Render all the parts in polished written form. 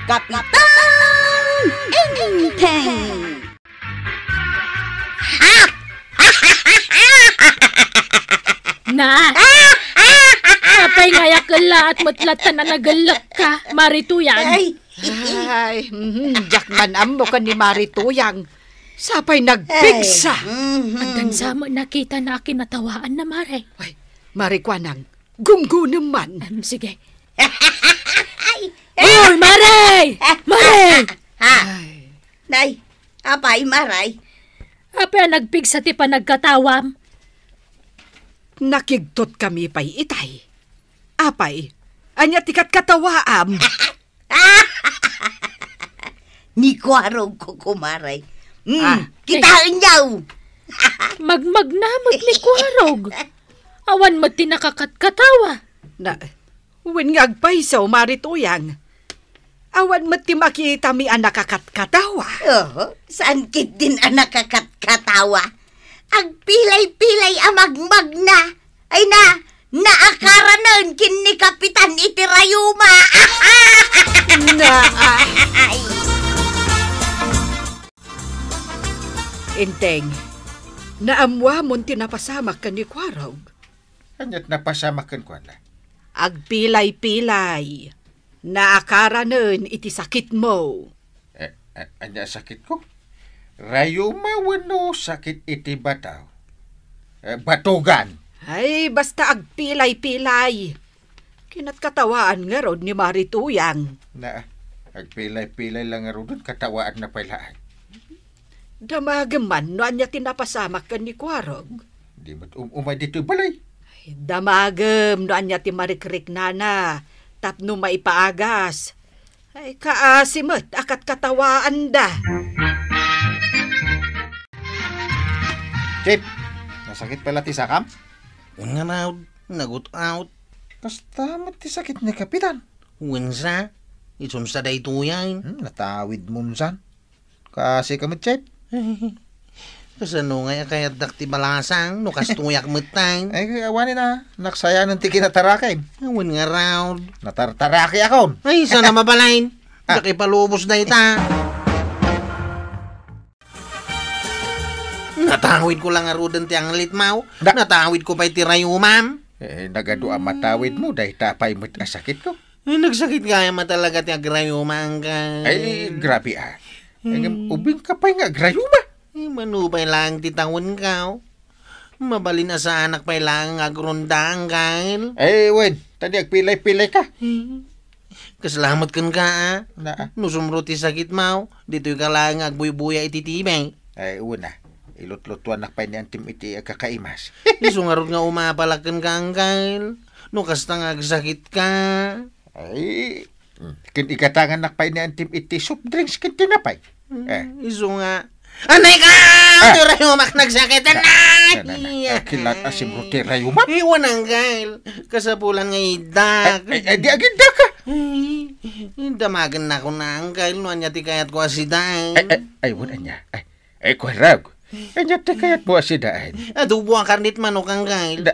Kapitan Enteng! Na! Kapay ngaya kala at matlatan na nagalak ka, Marituyang. Ay, jakman am mo ka ni Marituyang. Sapay nagpigsa. Andan sama nakita na akin natawaan na, Mare. Ay, Marikwanang, gunggo naman. Sige. Uy, Mare! Mare! Ay, Nay, apay maray. Apay nagpig sa ti pa nagkatawam. nakigtot kami pa'y itay. Apay, anya tikat katawaam. Ni kwarog ko kumaray. Ah, Kitaan yaw. Magmagnamot ni Kwarog. Awan mo tinakakatkatawa. Na, wen ngagpaysaw Marituyang. Awan mo ti makita mi anak katawa. Saan kit din ang nakakatkatawa? Ang pilay-pilay amagmag na. Ay naakara nun kin ni Kapitan Itirayuma. Enteng, naamwa mon tinapasamak ka ni Kwarog. Anyat napasamakan ko na. Agpilay-pilay. Naakara nun iti sakit mo. Anya sakit ko? Rayuma wano sakit iti bataw. Batugan. Ay, basta agpilay-pilay. Kinat katawaan nga rod ni Marituyang. Agpilay-pilay lang nga ron katawaan na pailaan. Damagaman no anya tinapasamak ka ni Kwarog. Di ba't umay dito balay? Ay, damagam no anya ti marikrik nana. Tapno maipaagas. Ay, kaasimot akat katawaan da. Chip, nasakit pala ti sakam? Nga raw, nagot out. Basta ti sakit ni Kapitan. Wensa, isumsa day tuyan. Natawid munsan. Kasi kami, Chip. Kasano nga kaya dakti balasang, no kastuyak metang. Ay, awanin na. Naksaya ng ti kinatarakay. Awan nga raw. Natartaraki ako. Ay, sana mabalain. Daki palubos na ita. Natawid ko lang nga rudan ti ang litmaw. Natawid ko pa'y tirayumam. Nagado ang matawid mo dahil tapay mo't asakit ko. Ay, nagsakit kaya matalaga ti agrayumang ka. Ay, grabe ah. Ubing ka pa'y nga agrayuma. Ay, manupay lang titangon ka. Mabalin na sa anak pa'y lang agrundang kail. Ay, wen, tadi agpilay-pilay ka. Kasalamat kan ka Na, Nusumro ti sakit mo. Dito'y ka lang agbuy-buya ititibay. ay, una. Ilot-lotuan na pa'y ni antim iti kakaimas. Isungarot nga umapalakan ka ang kail. No kasta nga agsakit ka. Ay, kin ikatangan na pa'y ni antim iti soft drinks kin tinapay. Iso nga. Anay ka! Tirayumak nagsakit, anay! Kilat asim ro tirayumak. Iwan ang kail. Kasapulan nga idak. Ay, di aginda ka. Damagan na ko na ang kail. No anya ti kayat ko asiday. Ay, wala niya. Ay, kwarag. Ay, ti kayat mo asidaan. Adubo ang karnit manok ang kail.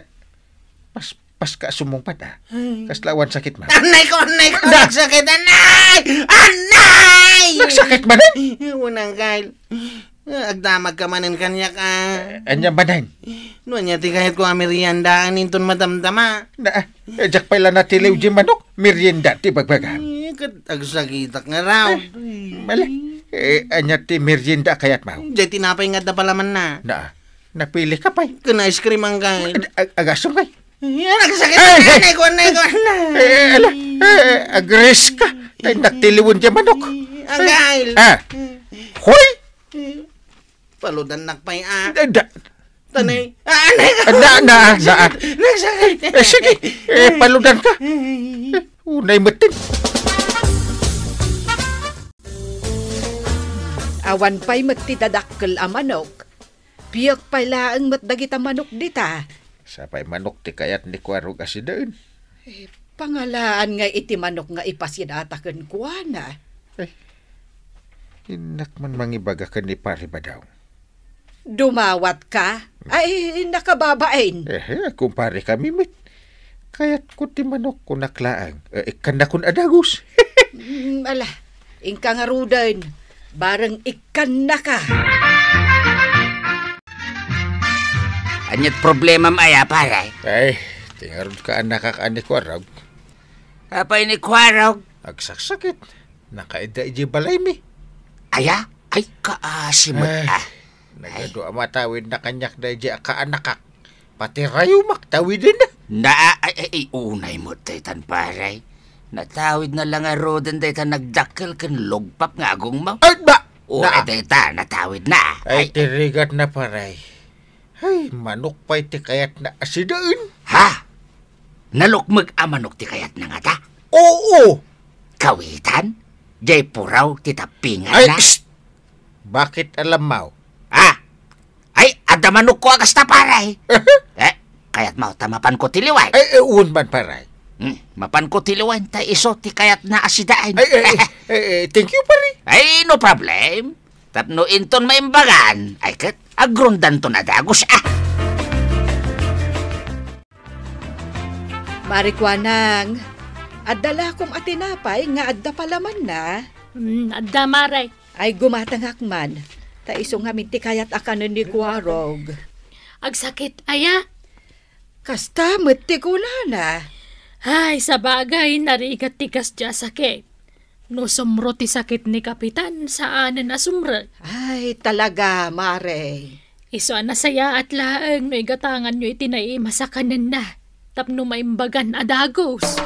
Pas ka sumungpat Kaslawan sakit ma. Anay ko! Nagsakit, anay! Anay! Nagsakit man Iwan ang kail. Agdamag ka manin kanya ka. Anya banan. No anya ti kahit ko ameriandaan inton madamdama. Jak pala na tiliw di manok. Merienda ti bagbaga. Agsakitak nga raw. Mala. Anya ti merienda kayat mau. Diyan tinapay nga da palaman na. Napili ka pa'y. Kana ice cream ang kain. Agasong kay. Nagsakit na anay ko. Agres ka. Ay, nagtiliwon di manok. Ang kail. Hoy! Paludan nakpay Tanay. Anay ka. Nagsakit. Sige. Paludan ka. Unay matin. Awan pa'y matitadakkel a manok. Piyak pala ang matdagita manok dita. Sapay manok ti kayat ni Kwarog asidaan. Pangalaan nga iti manok nga ipasidataken kuana. Inak man mangibaga ka ni pari ba daw? Dumawat ka? Ay, nakababain. Kumpare kami mit. Kayat ko ti manok ko naklaang. Kanda kun adagus. Ala, Ingka nga rudan, bareng ikan na ka. Anyat problema maya, paray. Ay, tingarod ka anak ani Kwarog. Apay ni Kwarog. Agsaksakit. Nakaida iji balay mi. Aya? Ay, kaasimot ah. Nagado matawid na kanyak da iji akaanakak. Pati rayumak tawidin na. Ay, unay mo, taytan paray. Natawid na lang arodan dayta nagdakkel kan logpap nga agong mo. Ay, ba? O, dayta, natawid na. Ay, tirigat na paray. Ay, manok pa iti kayat na asidaan. Ha? Nalukmag amanok ti kayat na nga ta? Oo! Kawitan? Jay puraw titapingan Ay, na? psst! Bakit alam mo? Ah! Ay, adamanok ko agas na paray. Kayat mo, tamapan ko tiliwan. Ay, uwan man paray. Mapan ko tiliwan, ta iso ti kayat na asidaan. Ay, thank you pari. Ay, no problem. Tapno inton maimbagan. Ay, kat, agrundan to na dagos, ah. Marikwanang, adala kong atinapay nga adda palaman na. Adda maray. Ay gumatangak man. Ta iso nga minti kayat akanan ni Kwarog. Agsakit, aya. Kasta mati ko na. Ay, sa bagay, narigat tikas dya sakit. No sumro ti sakit ni Kapitan, saan na sumro? Ay, talaga, Mare. Iso na saya at laang no igatangan nyo itinay masakanan na. Tapno maimbagan adagos.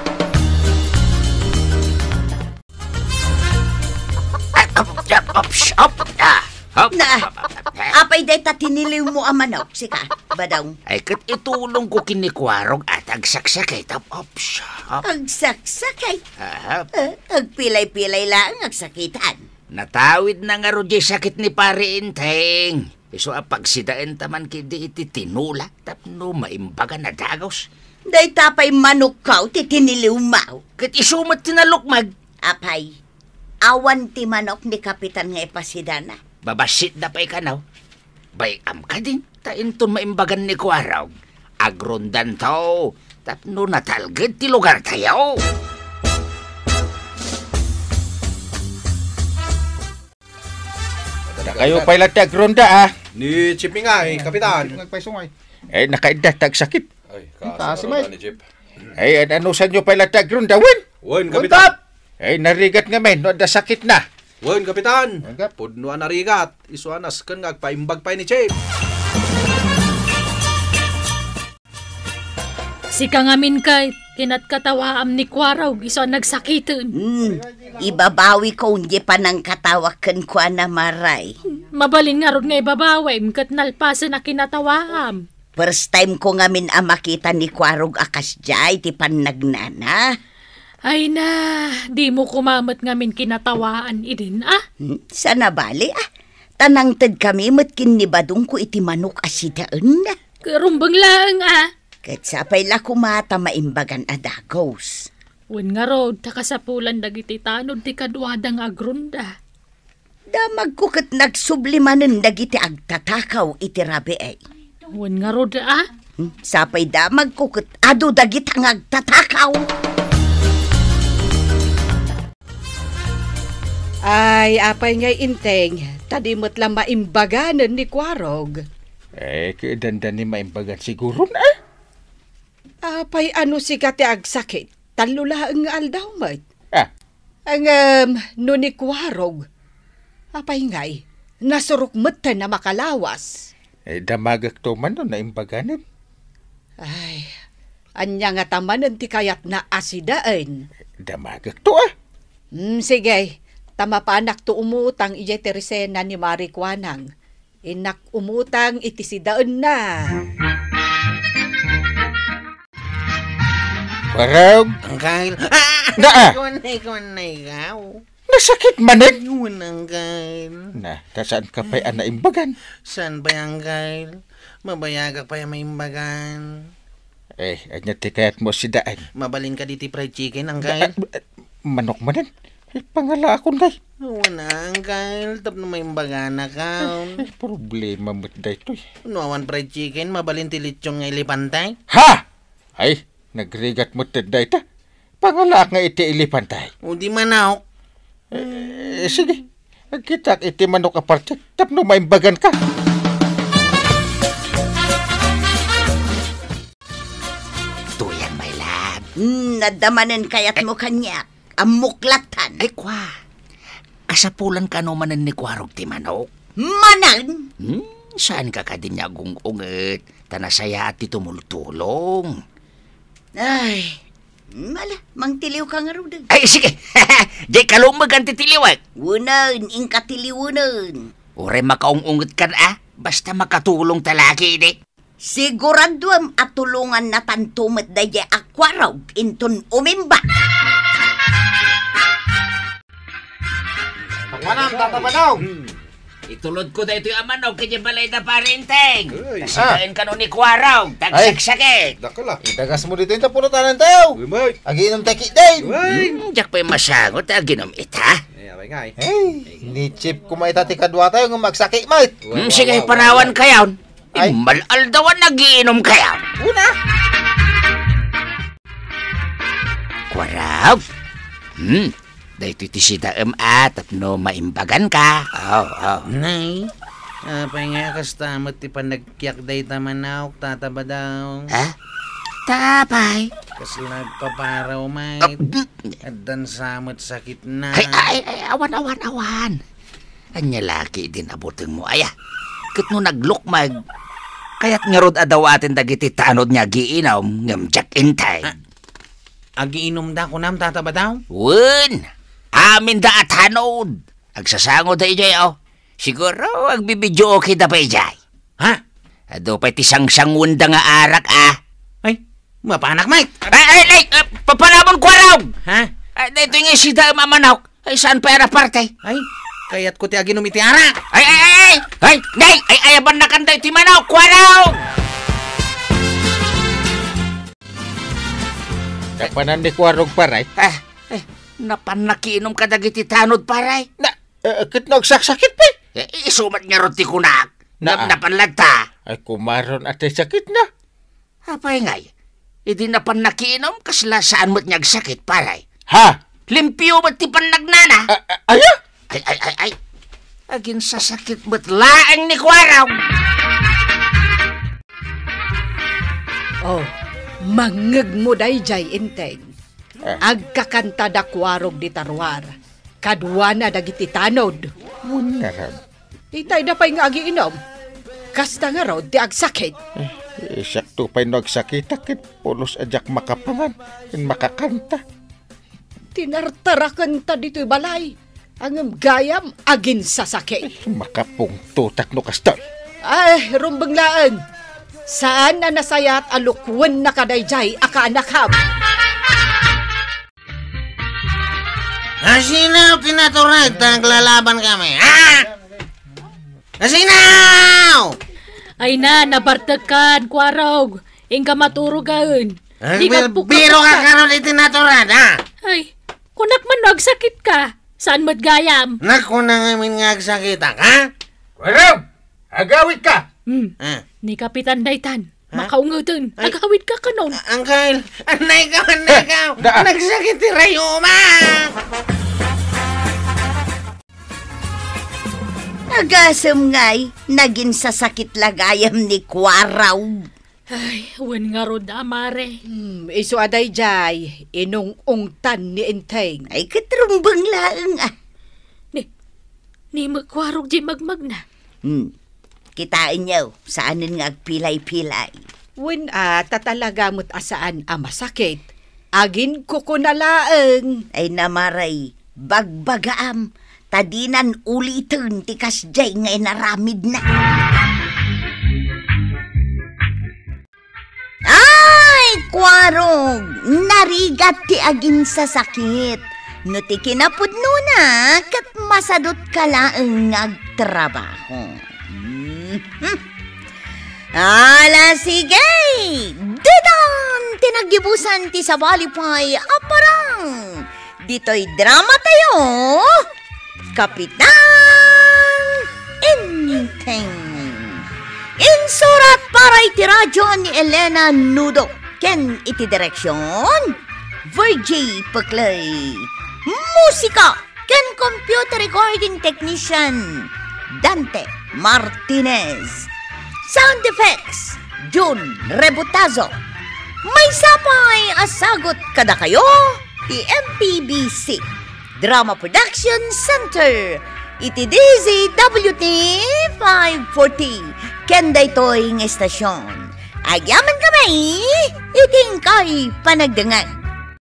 Na, apay dayta tiniliw mo ang manok, sika, badong. Ay, kat itulong ko kinikwarog at agsaksakay. Agsaksakay. Agpilay-pilay lang agsakitan. Natawid na nga ro di sakit ni pare Inteng. Iso apagsidaan taman kidi iti tinula. Tapno maimbagan na dagos. Dayta pa'y manok kaw, titiniliw mau. Kat isumat tinalukmag. Apay, awan ti manok ni Kapitan nga ipasidana. Babasit na pa'y kanaw. Bayam ka din. Tainton maimbagan ni Kwarog. Agrondan to. Tapno natalgad ti lugar tayo. Kayo pa'y latag ronda ah. Ni Chippy nga Kapitan. Ay, nakaida tag sakit. Ay, Kasimay. ni Chip. Ay, ano sa inyo pa'y latag ronda, wen? Wen, Kapitan. Ay, narigat nga men, no da sakit na. Wen, Kapitan. Wen, Pudnuan na rigat. Isuanas kan nga agpaimbag pa ni Chip. Sika ngamin kay, kinat katawaam ni Kwaraw, iso nagsakitan. Ibabawi ko hindi pa nang katawakan ko na maray. Mabalin nga ron nga ibabaway, kat nalpasan na kinatawaam. First time ko ngamin makita ni Kwarog akas jay, ti panagnana. Ay na, di mo kumamat ngamin kinatawaan idin, ah? Sana bali Tanang tad kami matkin ni badong ko iti manok asidaan na. Karumbang lang, ah? Kat sapay la kumata maimbagan adagos. Wen nga rod, takasapulan dagiti tanod ti kadwadang agrunda. Damag ko kat nagsublimanan dagiti agtatakaw iti rabi ay. Wen nga rod, ah? Sapay damag ko kat ado dagitang agtatakaw. Ay, apay ngay Inteng. Tadimot lang maimbaganan ni Kwarog. Eh, dandan ni maimbagan siguro na. Apay ano si kati agsakit. Talula ang aldaw mat. Ah, Ang no ni Kwarog. Apay ngay. Nasurok mata na makalawas. damagak to man no na imbaganan. Ay, anya nga tamanan ti kayat na asidaan. Damagak to ah. Sige, tama pa anak to umutang ije teresena ni Marikwanang. Inak umutang iti sidaan na. Kwarog, Angkal. Naa. Ikaw na ikaw. nasakit manin. Yun, Angkal. Na, tasaan ka pa'y anaimbagan. San ba, Angkal? Mabayagak pa yung maimbagan. Eh, anya ti kayat mo si daan. Mabalin ka diti fried chicken, Angkal. Manok manin. Eh, pangala ako day. Wala, Angkal. Tap na maimbagan na ka. Eh, problema mo day to. Nuawan fried chicken, mabalin ti lechong nga ilipantay. Ha! Ay, nagrigat mo taday ta. Pangala nga iti ilipantay. O di manaw. Sige. Kita iti manok aparte. Tapno maimbagan ka. Tuyan, my lad. Nadamanan kayat mo kanyak. Amuklatan. Ay, kwa. Kasapulan ka naman ni Kwarog ti manok. Manan! Saan ka kadinyagong unget? Tanasaya at tumultulong. Ay, mala, mangtiliw ka nga rin. Ay, sige. Di kalumag ang titiliwag. Wunan, ingkatiliwunan. Ure makaungunget ka na, basta makatulong talaki, di. Sigurado am atulungan na tantumat da ya akwaraw inton umimba. Manam, tatabanaw. Itulod ko da ito yung amanog kaya balay na parinteng. Ay. Kasitayin ka nun ni Kwaraw, tagsaksakin. Dakala. Itagas mo dito yung tapulutan ng tao. Uy, Mike. Aginom taki din. Uy. Diyak pa yung masangot, ginom ita. Abay nga eh. Hey, ni Chip kumaita ti kadwa tayo ng magsaki, mate. Sige, parawan kayaw. Ay. Malal daw ang nagiinom kayaw. Una. Kwaraw. Dahil iti sida at no maimbagan ka. Nay, apay nga kastamot ti panagkyak day tamanawk, tataba daw. Ha? Tapay. Kasi nagpaparaw, mate. Adan samot sakit na. Ay, awan. Anya laki din abuteng mo. Aya, kit no naglukmag. Kaya't nga rod adaw atin dagiti tanod niya giinom ngam jak intay. Agiinom da ko nam, tataba daw. Wun! Amin da at hanod. Agsasangod da ijay, Siguro, agbibidyo okay da pa ijay. Ha? Ado pa tisang-sangun da nga arak, Ay, mapanak, mate. Ay, papalamon Kwaraw! Ha? Ay, dito nga si da mamanok. Ay, saan pa era parte? Ay, kayat ko ti aginom iti arak. Ay, nay! Ay, ayaban na kanda iti manok, Kwaraw! Kapanan ni Kwarog paray. Napanakiinom ka dagiti tanod, paray. Kit nagsakit pa. Isumat nga ron ti kunak. Na- Napanlagta. Ay kumaron at sakit na. Apay ngay. Idi napanakiinom kasla saan mo't niyag sakit, paray. Ha? Limpyo mo't ti panagnana. Aya? Ay. Agin sa sakit mo't laang ni Kwaraw. Oh, mangeg mo dayjay inteng. Agkakanta da Kwarog di tarwar. Kadwa na dagiti tanod. Munaram. Itay da pa'y nga agiinom. Kasta nga raw di agsakit. Sakto pa'y nagsakit akit. Pulos ajak makapangan. Makakanta. Tinartarakan ta dito'y balay. Ang gayam agin sa sakit. Makapungtutak no kastoy. Ay, rumbanglaan. Saan na nasayat alukwan na kadayjay akaanakham? Asinaw, tinaturay, taglalaban kami, ha? Asinaw! Ay na, nabartakan, Kwarog. Ingka maturugan. Biro ka karon itinaturan, ha? Ay, kunak man nagsakit ka. Saan mo't gayam? Naku na ngamin nga agsakitak, ha? Kwarog! Agawit ka! Ni Kapitan Daytan. Makaungutan. Agawid ka kanon. Angkal, anay ka. Nagsakit ti Rayuma! Nagasam ngay, naging sasakit lagayam ni Kwaraw. Ay, wen nga ro amare. Iso adayjay, inong ungtan ni inteng. Ay, katrumbang laang Ni magkwarog di magmag na. Kitain niyo, saanin nga agpilay-pilay. Wen tatalaga mo't asaan masakit. Agin kukunalaeng. Ay namaray, bagbagaam, tadinan ulitin ti kasjay ngay naramid na. Ay, Kwarog, narigat ti agin sa sakit. No ti kinapudno na, kat masadot ka laeng agtrabaho. Ala, sige! Didan! Tinagibusan ti sabalipay aparang! Dito'y drama tayo! Kapitan Inteng! Insurat para iti radyo ni Elena Nudo. Ken iti direksyon Virgie Paklay. Musika! Ken computer recording technician, Dante Martinez. Sound effects, June Rebutazo. May sapay asagot kada kayo, PMPBC. Drama Production Center, iti DZWT 540, Kenday Toy ng estasyon. Agyaman kami, iting kay panagdangan.